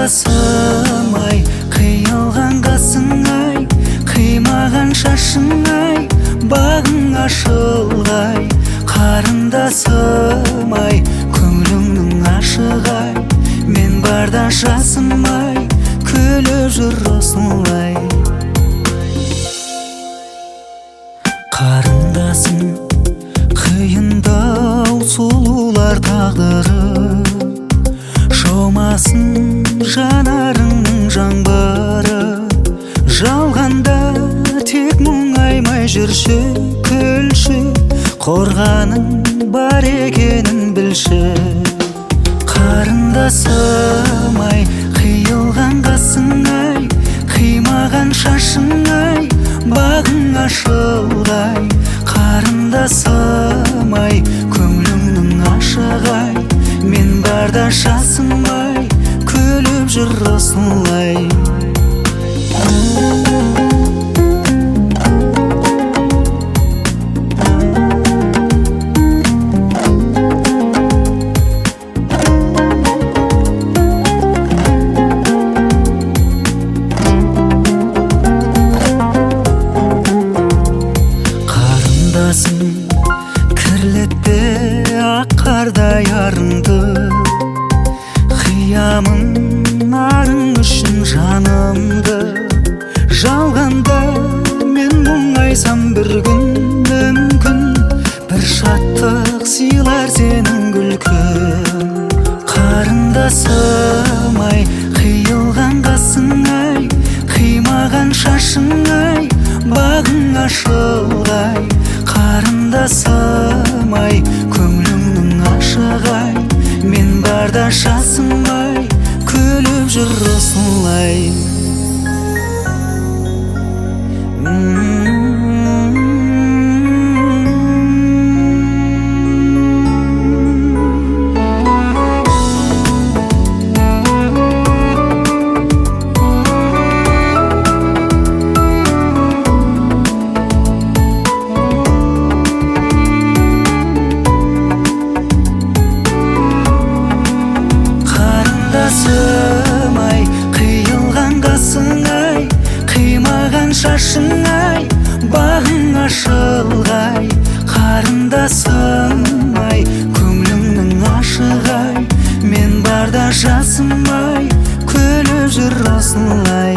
Қарындасым-ай, қиылған қасың-ай, қимаған шашың-ай, бағың ашылғай. Қарындасым-ай, көңіліңнің ашығай, мен барда жасым-ай, күліп жүр осылай. Қарындасым, қиындау сұлулар тағдыры, жаумасын жанарыңның жаңбыры. Жалғанда тек мұңаймай жүрші, күлші, қорғаның бар екенін білші. Қарындасым-ай, қиылған қасың-ай, қимаған шашың-ай, бағың ашылғай. Қарындасым-ай, көңіліңнің ашығай, мен барда жасым-ай, күліп жүр осылай. Кірлетпе ақ қардай арыңды, қиямын нарың үшін жанымды. Жалғанда мен мұңайсам бір күн, мүмкін бір шаттық сыйлар сенің күлкің. Қарындасым-ай, қиылған қасың-ай, қимаған шашың-ай, бағың ашылғай. Қарындасым-ай, көңіліңнің ашығай, мен барда жасым-ай, күліп жүр осылай. Қарындасым-ай, қиылған қасың-ай, қимаған шашың-ай, бағың ашылғай. Қарындасым-ай, көңіліңнің ашығай, мен барда жасым-ай, күліп жүр осылай.